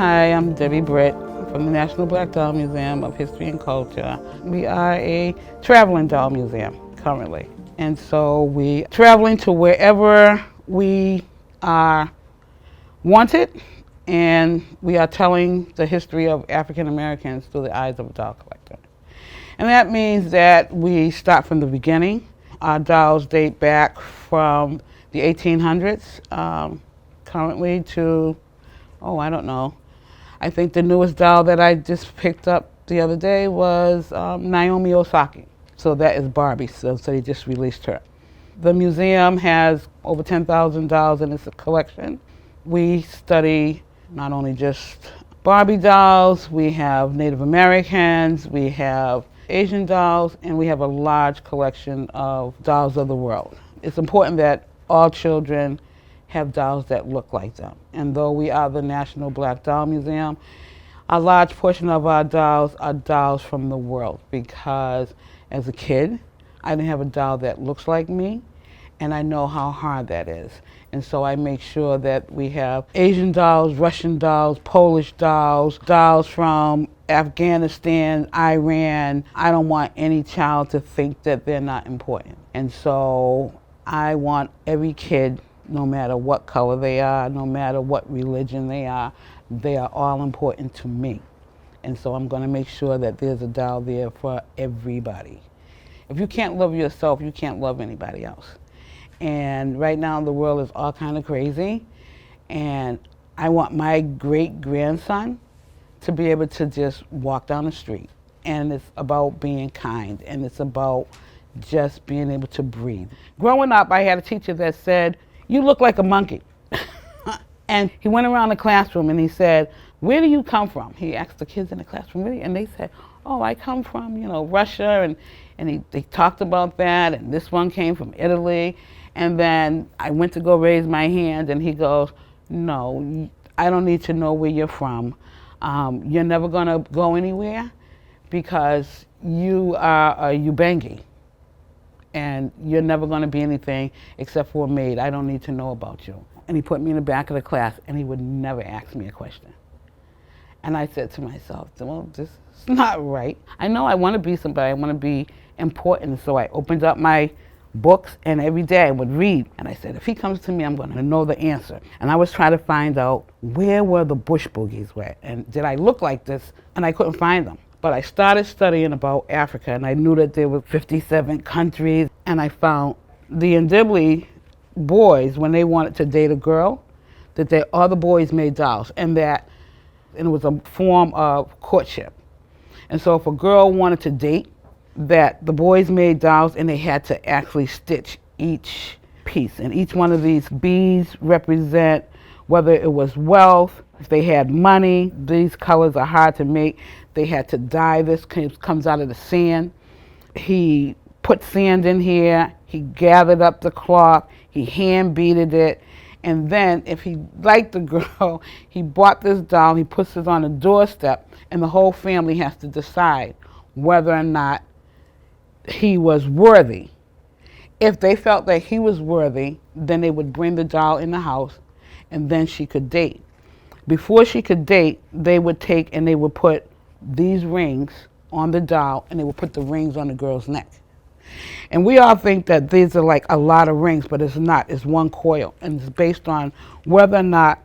Hi, I'm Debbie Britt from the National Black Doll Museum of History and Culture. We are a traveling doll museum currently. And so we traveling to wherever we are wanted, and we are telling the history of African Americans through the eyes of a doll collector. And that means that we start from the beginning. Our dolls date back from the 1800s, currently to, I don't know. I think the newest doll that I just picked up the other day was Naomi Osaka. So that is Barbie, so they just released her. The museum has over 10,000 dolls in its collection. We study not only just Barbie dolls, we have Native Americans, we have Asian dolls, and we have a large collection of dolls of the world. It's important that all children have dolls that look like them. And though we are the National Black Doll Museum, a large portion of our dolls are dolls from the world, because as a kid, I didn't have a doll that looks like me, and I know how hard that is. And so I make sure that we have Asian dolls, Russian dolls, Polish dolls, dolls from Afghanistan, Iran. I don't want any child to think that they're not important. And so I want every kid, no matter what color they are, no matter what religion they are all important to me. And so I'm going to make sure that there's a doll there for everybody. If you can't love yourself, you can't love anybody else. And right now the world is all kind of crazy, and I want my great-grandson to be able to just walk down the street. And it's about being kind, and it's about just being able to breathe. Growing up, I had a teacher that said, "You look like a monkey." And he went around the classroom and he said, "Where do you come from?" He asked the kids in the classroom, really, and they said, "Oh, I come from, Russia," and they talked about that, and this one came from Italy. And then I went to go raise my hand, and he goes, "No, I don't need to know where you're from. You're never gonna go anywhere because you are a Ubangi, and you're never gonna be anything except for a maid. I don't need to know about you." And he put me in the back of the class, and he would never ask me a question. And I said to myself, well, this is not right. I know I want to be somebody, I want to be important, so I opened up my books, and every day I would read, and I said, if he comes to me, I'm going to know the answer. And I was trying to find out where were the bush boogies were, and did I look like this, and I couldn't find them. But I started studying about Africa, and I knew that there were 57 countries, and I found the Ndibli boys, when they wanted to date a girl, that all the boys made dolls, and it was a form of courtship. And so if a girl wanted to date, that the boys made dolls, and they had to actually stitch each piece. And each one of these beads represent whether it was wealth, if they had money. These colors are hard to make. They had to dye this, comes out of the sand. He put sand in here, he gathered up the cloth, he hand beaded it, and then if he liked the girl, he bought this doll, he puts it on the doorstep, and the whole family has to decide whether or not he was worthy. If they felt that he was worthy, then they would bring the doll in the house, and then she could date. Before she could date, they would take and they would put these rings on the doll, and they would put the rings on the girl's neck. And we all think that these are like a lot of rings, but it's not. It's one coil, and it's based on whether or not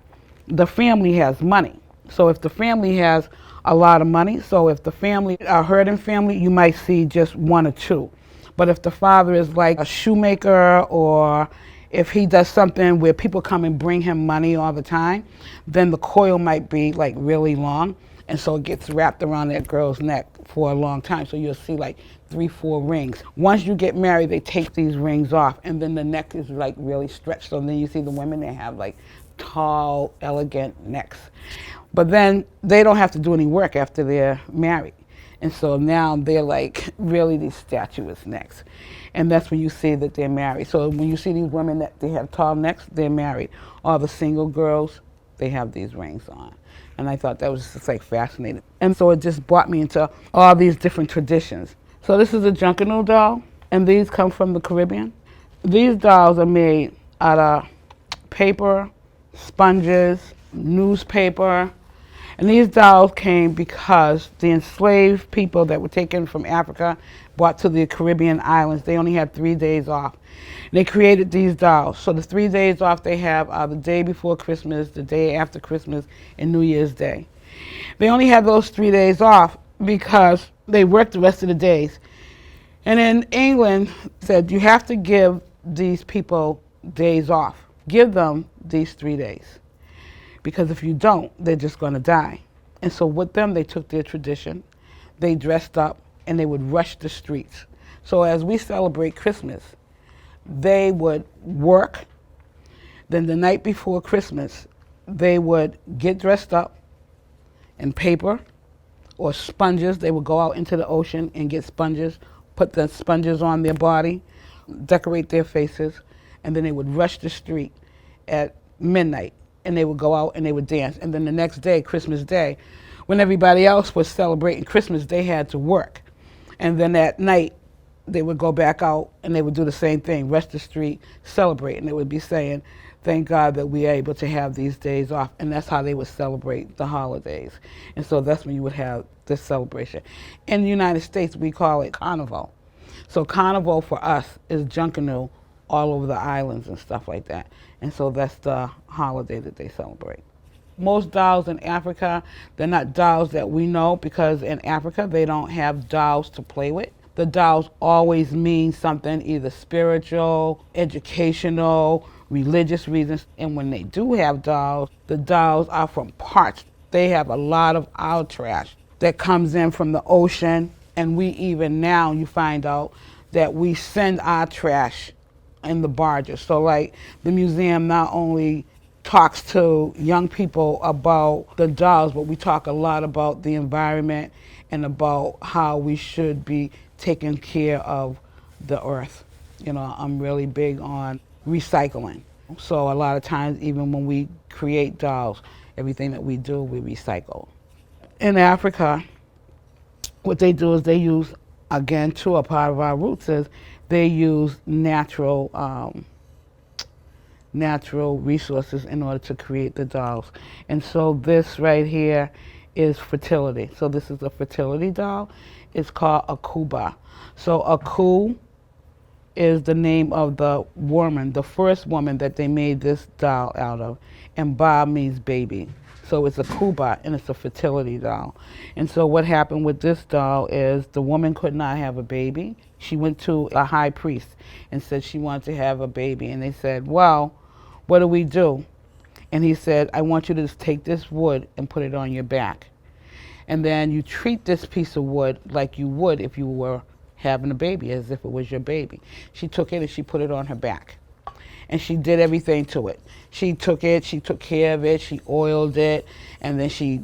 the family has money. So if the family has a lot of money, so if the family, a herding family, you might see just one or two. But if the father is like a shoemaker, or if he does something where people come and bring him money all the time, then the coil might be like really long. And so it gets wrapped around that girl's neck for a long time. So you'll see like 3-4 rings. Once you get married, they take these rings off, and then the neck is like really stretched. So then you see the women, they have like tall, elegant necks. But then they don't have to do any work after they're married. And so now they're like really these statuesque necks. And that's when you see that they're married. So when you see these women that they have tall necks, they're married. All the single girls, they have these rings on. And I thought that was just like fascinating. And so it just brought me into all these different traditions. So this is a Junkanoo doll, and these come from the Caribbean. These dolls are made out of paper, sponges, newspaper, And these dolls came because the enslaved people that were taken from Africa, brought to the Caribbean islands, they only had 3 days off. They created these dolls. So the 3 days off they have are the day before Christmas, the day after Christmas, and New Year's Day. They only had those 3 days off because they worked the rest of the days. And in England said you have to give these people days off. Give them these 3 days. Because if you don't, they're just going to die. And so with them, they took their tradition, they dressed up, and they would rush the streets. So as we celebrate Christmas, they would work. Then the night before Christmas, they would get dressed up in paper or sponges. They would go out into the ocean and get sponges, put the sponges on their body, decorate their faces, and then they would rush the street at midnight. And they would go out and they would dance. And then the next day, Christmas Day, when everybody else was celebrating Christmas, they had to work. And then at night, they would go back out and they would do the same thing, rush the street, celebrate. And they would be saying, thank God that we are able to have these days off. And that's how they would celebrate the holidays. And so that's when you would have this celebration. In the United States, we call it Carnival. So Carnival for us is Junkanoo all over the islands and stuff like that. And so that's the holiday that they celebrate. Most dolls in Africa, they're not dolls that we know because in Africa they don't have dolls to play with. The dolls always mean something either spiritual, educational, religious reasons. And when they do have dolls, the dolls are from parts. They have a lot of our trash that comes in from the ocean. And we even now, you find out that we send our trash in the barges. So like the museum not only talks to young people about the dolls, but we talk a lot about the environment and about how we should be taking care of the earth. You know, I'm really big on recycling. So a lot of times, even when we create dolls, everything that we do, we recycle. In Africa, what they do is they use, again, too, a part of our roots is they use natural resources in order to create the dolls. And so this right here is fertility. So this is a fertility doll. It's called a kuba. So a ku is the name of the woman, the first woman that they made this doll out of. And ba means baby. So it's a kuba and it's a fertility doll. And so what happened with this doll is the woman could not have a baby. She went to a high priest and said she wanted to have a baby. And they said, well, what do we do? And he said, I want you to just take this wood and put it on your back. And then you treat this piece of wood like you would if you were having a baby, as if it was your baby. She took it and she put it on her back. And she did everything to it. She took it, she took care of it, she oiled it, and then she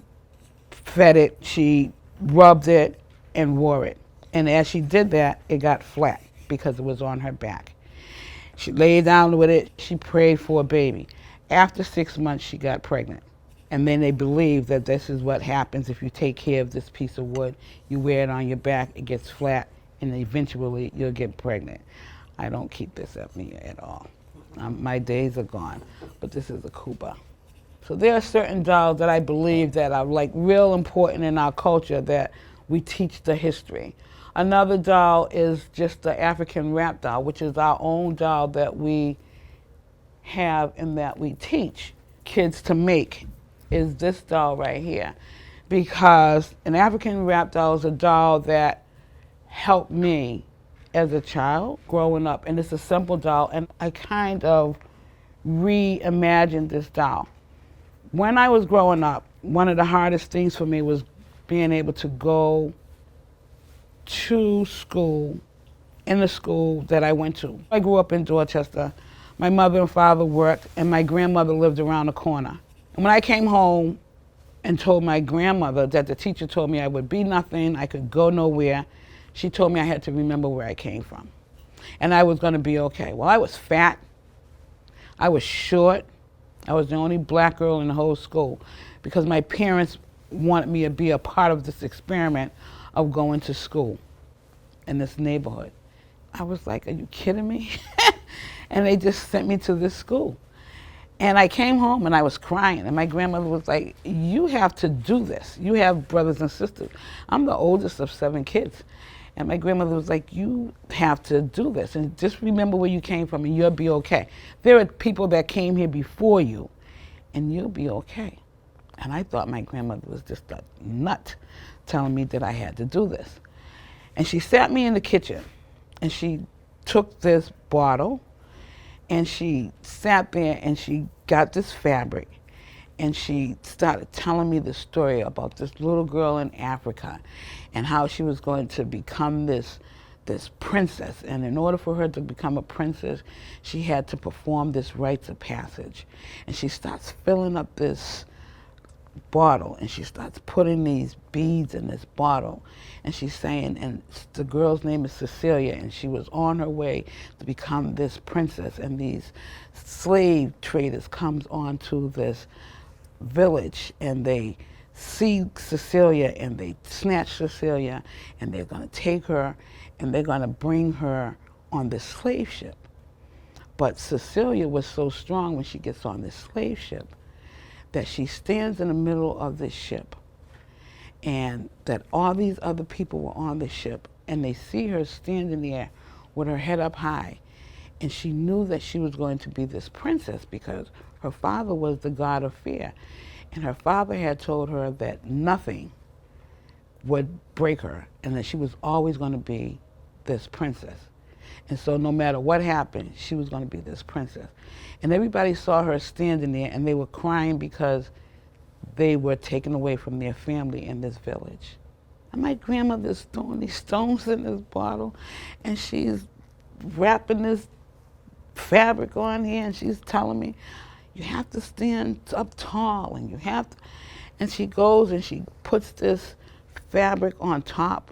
fed it, she rubbed it, and wore it. And as she did that, it got flat because it was on her back. She laid down with it, she prayed for a baby. After 6 months, she got pregnant. And then they believe that this is what happens if you take care of this piece of wood. You wear it on your back, it gets flat, and eventually you'll get pregnant. I don't keep this at me at all. My days are gone, but this is a kuba. So there are certain dolls that I believe that are like real important in our culture that we teach the history. Another doll is just the African rap doll, which is our own doll that we have and that we teach kids to make, is this doll right here. Because an African rap doll is a doll that helped me as a child growing up, and it's a simple doll, and I kind of reimagined this doll. When I was growing up, one of the hardest things for me was being able to go to school in the school that I went to. I grew up in Dorchester. My mother and father worked, and my grandmother lived around the corner. And when I came home and told my grandmother that the teacher told me I would be nothing, I could go nowhere, she told me I had to remember where I came from. And I was going to be okay. Well, I was fat. I was short. I was the only black girl in the whole school because my parents wanted me to be a part of this experiment of going to school in this neighborhood. I was like, are you kidding me? And they just sent me to this school. And I came home and I was crying, and my grandmother was like, you have to do this. You have brothers and sisters. I'm the oldest of 7 kids. And my grandmother was like, you have to do this, and just remember where you came from, and you'll be okay. There are people that came here before you, and you'll be okay. And I thought my grandmother was just a nut telling me that I had to do this. And she sat me in the kitchen, and she took this bottle, and she sat there and she got this fabric, and she started telling me the story about this little girl in Africa and how she was going to become this princess. And in order for her to become a princess, she had to perform this rites of passage. And she starts filling up this bottle, and she starts putting these beads in this bottle, and she's saying, and the girl's name is Cecilia, and she was on her way to become this princess, and these slave traders comes onto this village, and they see Cecilia, and they snatch Cecilia, and they're going to take her, and they're going to bring her on this slave ship. But Cecilia was so strong when she gets on this slave ship that she stands in the middle of this ship, and that all these other people were on the ship, and they see her standing there with her head up high, and she knew that she was going to be this princess because her father was the god of fear, and her father had told her that nothing would break her, and that she was always going to be this princess. And so no matter what happened, she was going to be this princess. And everybody saw her standing there, and they were crying because they were taken away from their family in this village. And my grandmother's throwing these stones in this bottle, and she's wrapping this fabric on here, and she's telling me, you have to stand up tall, and you have to. And she goes and she puts this fabric on top,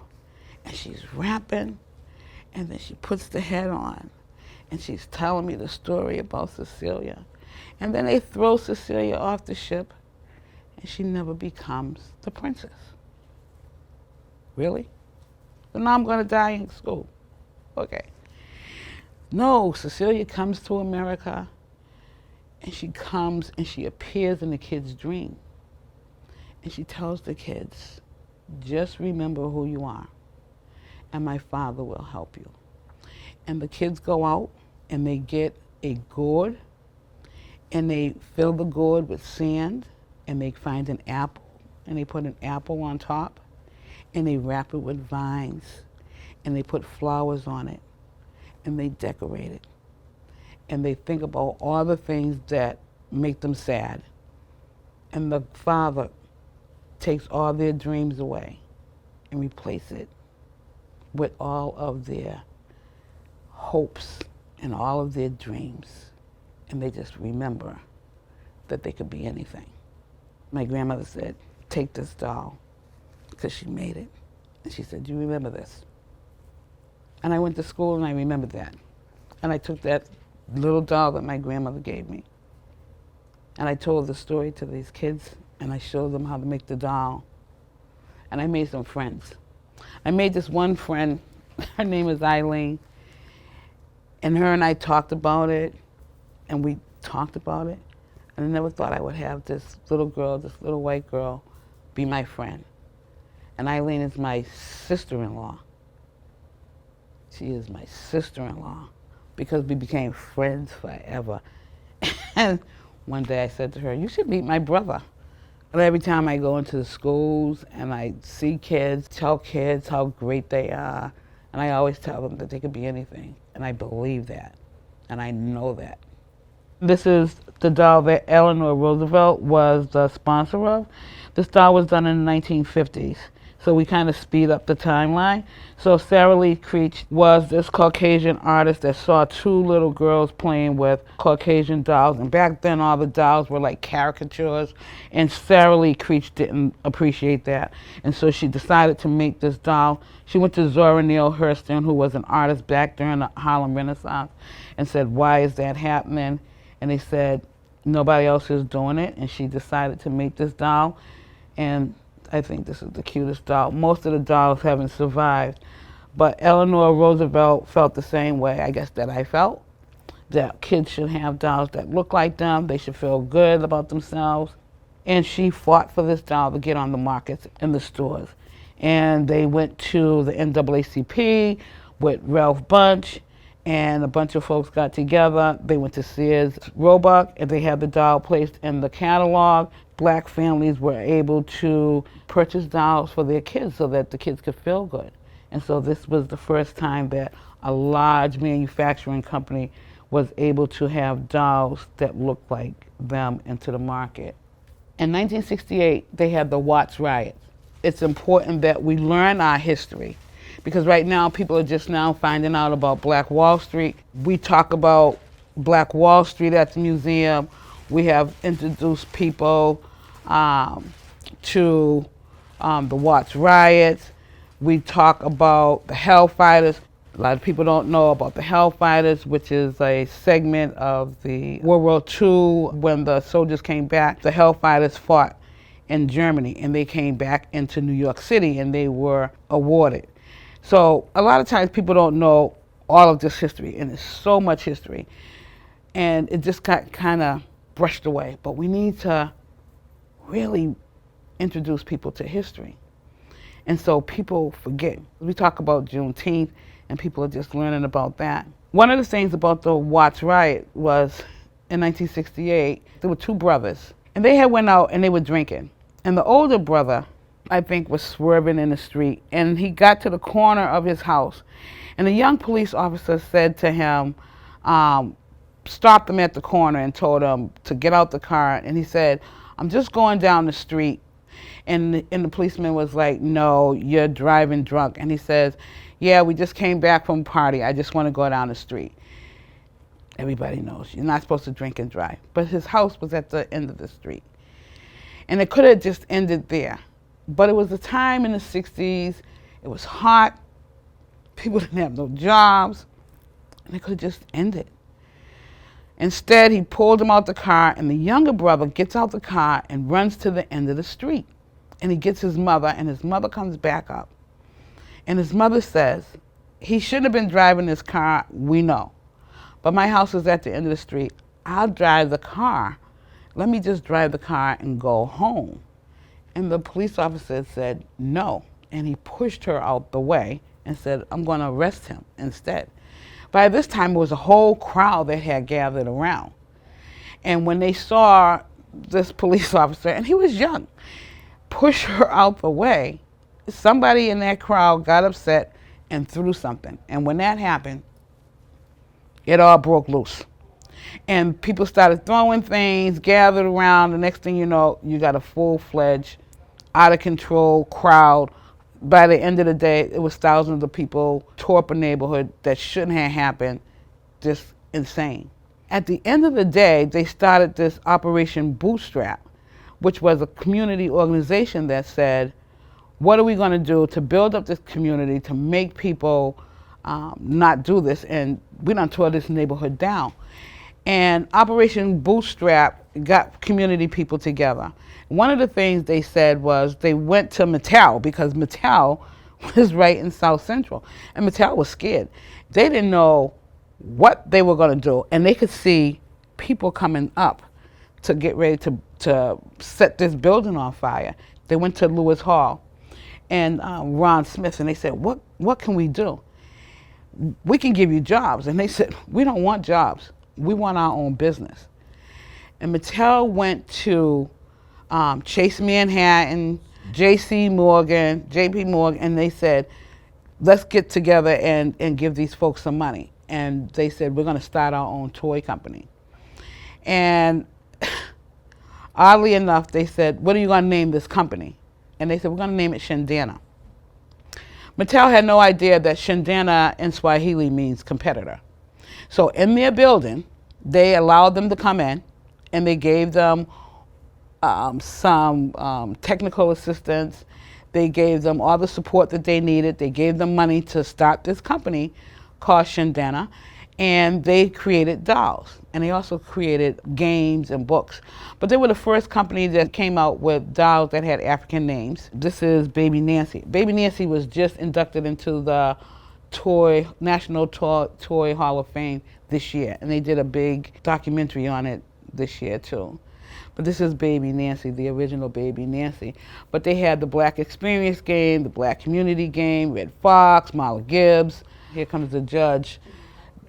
and she's wrapping, and then she puts the head on, and she's telling me the story about Cecilia. And then they throw Cecilia off the ship, and she never becomes the princess. Really? So now I'm going to die in school. Okay. No, Cecilia comes to America, and she comes and she appears in the kids' dream. And she tells the kids, just remember who you are, and my father will help you. And the kids go out and they get a gourd, and they fill the gourd with sand, and they find an apple, and they put an apple on top, and they wrap it with vines, and they put flowers on it, and they decorate it. And they think about all the things that make them sad. And the father takes all their dreams away and replace it with all of their hopes and all of their dreams. And they just remember that they could be anything. My grandmother said, take this doll, because she made it. And she said, do you remember this? And I went to school and I remembered that. And I took that little doll that my grandmother gave me, and I told the story to these kids, and I showed them how to make the doll. And I made some friends. I made this one friend, her name is Eileen, and her and I talked about it, and we talked about it, and I never thought I would have this little girl, this little white girl, be my friend. And Eileen is my sister-in-law. She is my sister-in-law, because we became friends forever. And one day I said to her, you should meet my brother. And every time I go into the schools and I see kids, tell kids how great they are, and I always tell them that they could be anything. And I believe that, and I know that. This is the doll that Eleanor Roosevelt was the sponsor of. This doll was done in the 1950s. So we kind of speed up the timeline. So Sarah Lee Creech was this Caucasian artist that saw 2 little girls playing with Caucasian dolls. And back then all the dolls were like caricatures. And Sarah Lee Creech didn't appreciate that. And so she decided to make this doll. She went to Zora Neale Hurston, who was an artist back during the Harlem Renaissance, and said, why is that happening? And they said, nobody else is doing it. And she decided to make this doll. And I think this is the cutest doll. Most of the dolls haven't survived, but Eleanor Roosevelt felt the same way, I guess, that I felt, that kids should have dolls that look like them. They should feel good about themselves. And she fought for this doll to get on the markets in the stores. And they went to the NAACP with Ralph Bunche, and a bunch of folks got together. They went to Sears Roebuck, and they had the doll placed in the catalog. Black families were able to purchase dolls for their kids so that the kids could feel good. And so this was the first time that a large manufacturing company was able to have dolls that looked like them into the market. In 1968, they had the Watts riots. It's important that we learn our history, because right now people are just now finding out about Black Wall Street. We talk about Black Wall Street at the museum. We have introduced people to the Watts riots. We talk about the Hellfighters. A lot of people don't know about the Hellfighters, which is a segment of the World War II. When the soldiers came back, the Hellfighters fought in Germany, and they came back into New York City, and they were awarded. So a lot of times people don't know all of this history, and there's so much history, and it just got kind of brushed away. But we need to really introduce people to history. And so people forget. We talk about Juneteenth, and people are just learning about that. One of the things about the Watts riot was in 1968, there were two brothers, and they had went out and they were drinking. And the older brother, I think, was swerving in the street, and he got to the corner of his house, and a young police officer said to him, stopped him at the corner and told him to get out the car, and he said, "I'm just going down the street." And the policeman was like, "No, you're driving drunk." And he says, "Yeah, we just came back from a party. I just want to go down the street." Everybody knows you're not supposed to drink and drive. But his house was at the end of the street. And it could have just ended there. But it was a time in the 60s. It was hot. People didn't have no jobs. And it could have just ended. Instead, he pulled him out the car, and the younger brother gets out the car and runs to the end of the street. And he gets his mother, and his mother comes back up. And his mother says, "He shouldn't have been driving this car, we know. But my house is at the end of the street. I'll drive the car. Let me just drive the car and go home." And the police officer said, "No." And he pushed her out the way and said, "I'm going to arrest him instead." By this time, it was a whole crowd that had gathered around. And when they saw this police officer, and he was young, push her out the way, somebody in that crowd got upset and threw something. And when that happened, it all broke loose. And people started throwing things, gathered around. The next thing you know, you got a full-fledged, out-of-control crowd. By the end of the day, it was thousands of people tore up a neighborhood that shouldn't have happened. Just insane. At the end of the day, they started this Operation Bootstrap, which was a community organization that said, what are we going to do to build up this community to make people not do this? And we done tore this neighborhood down. And Operation Bootstrap got community people together. One of the things they said was they went to Mattel, because Mattel was right in South Central. And Mattel was scared. They didn't know what they were going to do. And they could see people coming up to get ready to set this building on fire. They went to Lewis Hall and Ron Smith, and they said, what can we do? We can give you jobs. And they said, we don't want jobs. We want our own business. And Mattel went to Chase Manhattan, JP Morgan, and they said, let's get together and give these folks some money. And they said, we're going to start our own toy company. And oddly enough, they said, what are you going to name this company? And they said, we're going to name it Shindana. Mattel had no idea that Shindana in Swahili means competitor. So in their building, they allowed them to come in, and they gave them some technical assistance. They gave them all the support that they needed. They gave them money to start this company called Shindana, and they created dolls. And they also created games and books. But they were the first company that came out with dolls that had African names. This is Baby Nancy. Baby Nancy was just inducted into the National Toy Hall of Fame this year, and they did a big documentary on it this year too. But this is Baby Nancy, the original Baby Nancy. But they had the Black Experience game, the Black Community game, Red Fox, Marla Gibbs. Here comes the judge.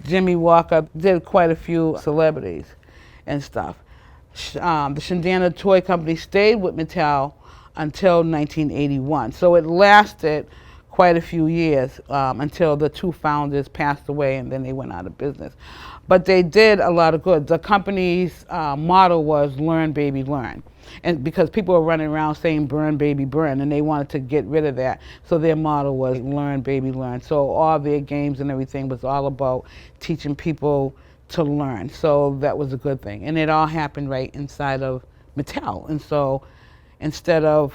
Jimmy Walker did quite a few celebrities and stuff. The Shindana Toy Company stayed with Mattel until 1981. So it lasted quite a few years until the two founders passed away and then they went out of business. But they did a lot of good. The company's motto was learn, baby, learn. And because people were running around saying burn, baby, burn, and they wanted to get rid of that. So their motto was learn, baby, learn. So all their games and everything was all about teaching people to learn. So that was a good thing. And it all happened right inside of Mattel. And so instead of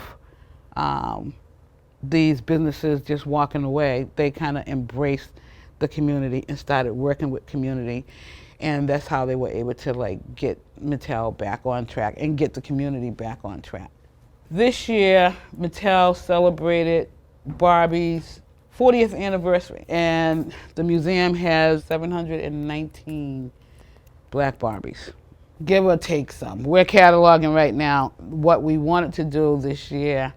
these businesses just walking away, they kind of embraced the community and started working with community, and that's how they were able to like get Mattel back on track and get the community back on track. This year, Mattel celebrated Barbie's 40th anniversary, and the museum has 719 Black Barbies, give or take some. We're cataloging right now. What we wanted to do this year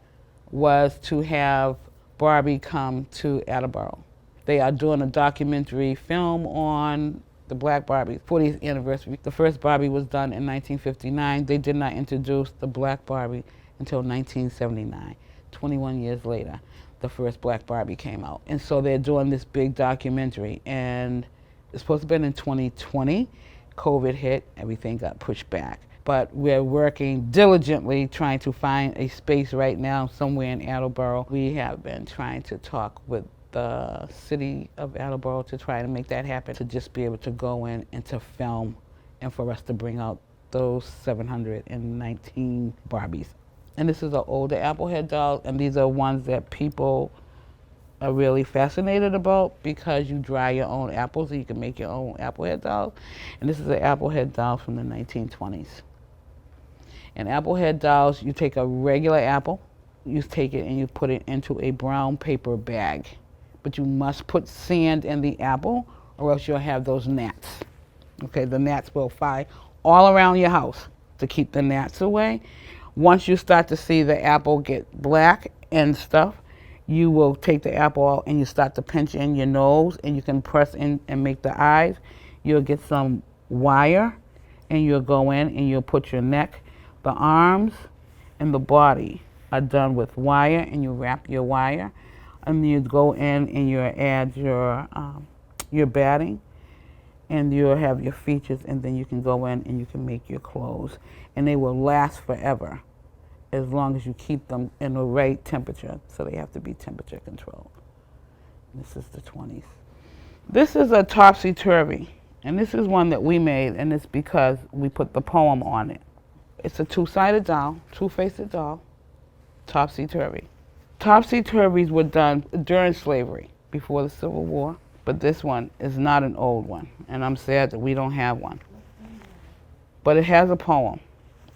was to have Barbie come to Attleboro. They are doing a documentary film on the Black Barbie 40th anniversary. The first Barbie was done in 1959. They did not introduce the Black Barbie until 1979. 21 years later, the first Black Barbie came out. And so they're doing this big documentary, and it's supposed to have been in 2020. COVID hit, everything got pushed back. But we're working diligently trying to find a space right now somewhere in Attleboro. We have been trying to talk with the city of Attleboro to try to make that happen, to just be able to go in and to film and for us to bring out those 719 Barbies. And this is an older Applehead doll, and these are ones that people are really fascinated about because you dry your own apples and you can make your own Applehead dolls. And this is an Applehead doll from the 1920s. And Applehead dolls, you take a regular apple, you take it and you put it into a brown paper bag. But you must put sand in the apple or else you'll have those gnats. Okay, the gnats will fly all around your house to keep the gnats away. Once you start to see the apple get black and stuff, you will take the apple out and you start to pinch in your nose and you can press in and make the eyes. You'll get some wire and you'll go in and you'll put your neck. The arms and the body are done with wire and you wrap your wire. And you go in and you add your batting, and you'll have your features, and then you can go in and you can make your clothes. And they will last forever as long as you keep them in the right temperature. So they have to be temperature controlled. This is the 20s. This is a topsy-turvy, and this is one that we made, and it's because we put the poem on it. It's a two-sided doll, two-faced doll, topsy-turvy. Topsy-turvies were done during slavery, before the Civil War, but this one is not an old one, and I'm sad that we don't have one. But it has a poem,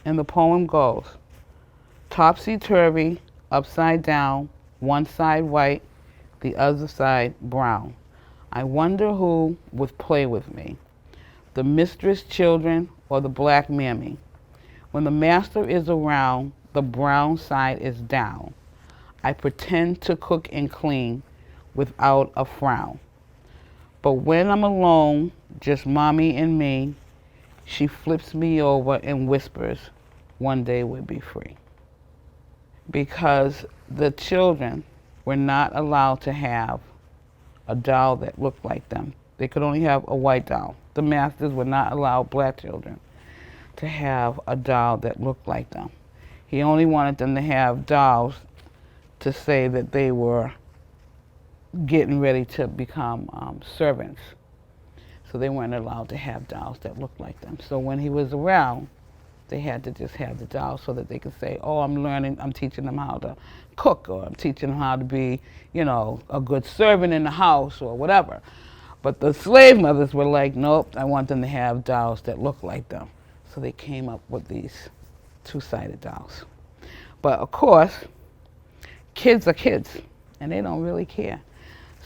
and the poem goes, topsy-turvy, upside down, one side white, the other side brown. I wonder who would play with me, the mistress children or the black mammy. When the master is around, the brown side is down. I pretend to cook and clean without a frown. But when I'm alone, just mommy and me, she flips me over and whispers, one day we'll be free. Because the children were not allowed to have a doll that looked like them. They could only have a white doll. The masters would not allow black children to have a doll that looked like them. He only wanted them to have dolls to say that they were getting ready to become servants. So they weren't allowed to have dolls that looked like them. So when he was around, they had to just have the dolls so that they could say, oh, I'm teaching them how to cook, or I'm teaching them how to be, a good servant in the house or whatever. But the slave mothers were like, nope, I want them to have dolls that look like them. So they came up with these two-sided dolls. But of course, kids are kids, and they don't really care.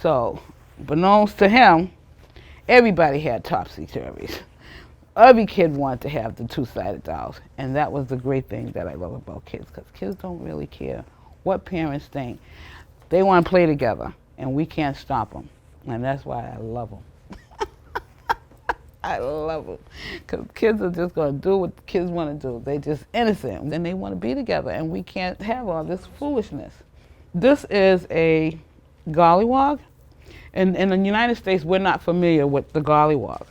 So Beknownst to him, everybody had topsy-turvies. Every kid wanted to have the two-sided dolls. And that was the great thing that I love about kids, because kids don't really care what parents think. They want to play together, and we can't stop them. And that's why I love them. I love them. Because kids are just going to do what kids want to do. They're just innocent, and they want to be together, and we can't have all this foolishness. This is a gollywog. And in the United States, we're not familiar with the gollywog.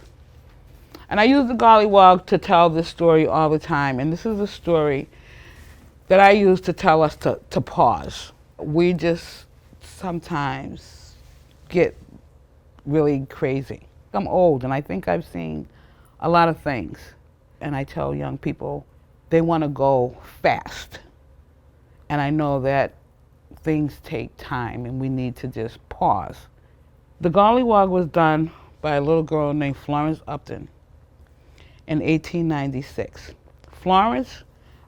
And I use the gollywog to tell this story all the time. And this is a story that I use to tell us to pause. We just sometimes get really crazy. I'm old, and I think I've seen a lot of things. And I tell young people, they want to go fast. And I know that things take time, and we need to just pause. The gollywog was done by a little girl named Florence Upton in 1896. Florence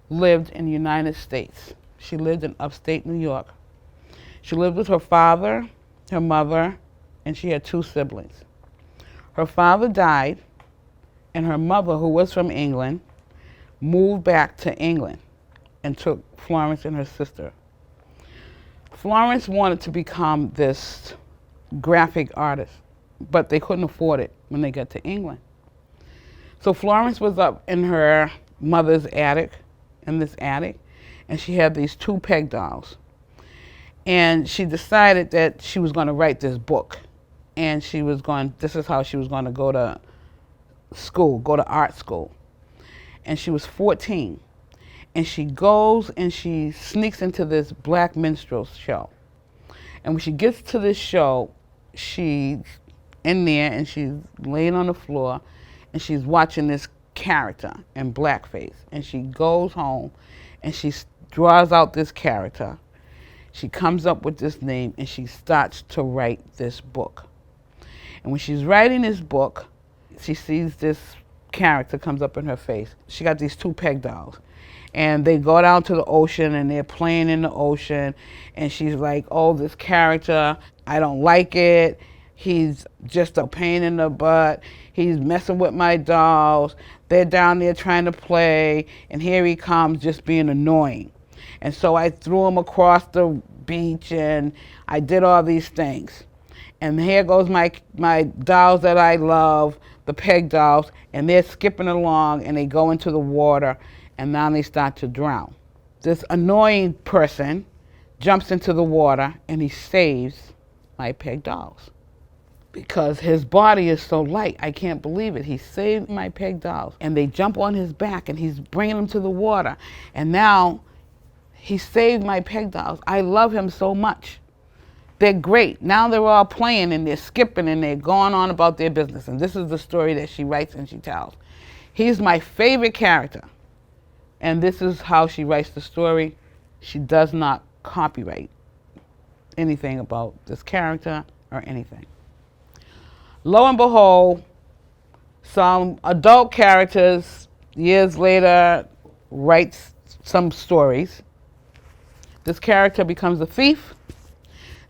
lived in the United States. She lived in upstate New York. She lived with her father, her mother, and she had 2 siblings. Her father died, and her mother, who was from England, moved back to England and took Florence and her sister. Florence wanted to become this graphic artist, but they couldn't afford it when they got to England. So Florence was up in her mother's attic, in this attic, and she had these 2 peg dolls. And she decided that she was going to write this book. And this is how she was going to go to school, go to art school. And she was 14. And she goes and she sneaks into this black minstrel show. And when she gets to this show, she's in there and she's laying on the floor and she's watching this character in blackface. And she goes home and she draws out this character. She comes up with this name and she starts to write this book. And when she's writing this book, she sees this character comes up in her face. She got these 2 peg dolls. And they go down to the ocean and they're playing in the ocean. And she's like, oh, this character, I don't like it. He's just a pain in the butt. He's messing with my dolls. They're down there trying to play. And here he comes just being annoying. And so I threw him across the beach and I did all these things. And here goes my dolls that I love, the peg dolls, and they're skipping along and they go into the water and now they start to drown. This annoying person jumps into the water and he saves my peg dolls because his body is so light. I can't believe it. He saved my peg dolls and they jump on his back and he's bringing them to the water. And now he saved my peg dolls. I love him so much. They're great. Now they're all playing and they're skipping and they're going on about their business. And this is the story that she writes and she tells. He's my favorite character. And this is how she writes the story. She does not copyright anything about this character or anything. Lo and behold, some adult characters years later writes some stories. This character becomes a thief.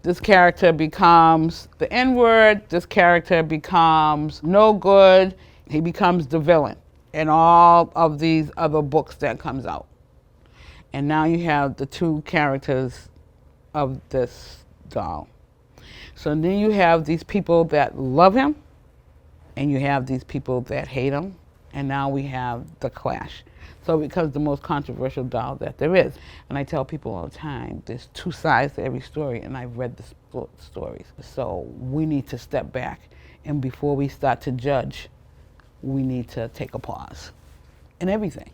This character becomes the N-word. This character becomes no good. He becomes the villain in all of these other books that comes out. And now you have the 2 characters of this doll. So then you have these people that love him, and you have these people that hate him, and now we have the clash. So it becomes the most controversial doll that there is. And I tell people all the time, there's 2 sides to every story, and I've read the stories. So we need to step back, and before we start to judge, we need to take a pause in everything.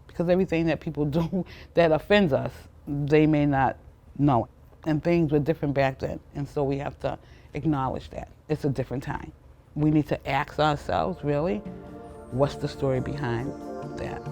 Because everything that people do that offends us, they may not know. And things were different back then, and so we have to acknowledge that. It's a different time. We need to ask ourselves, really, what's the story behind that?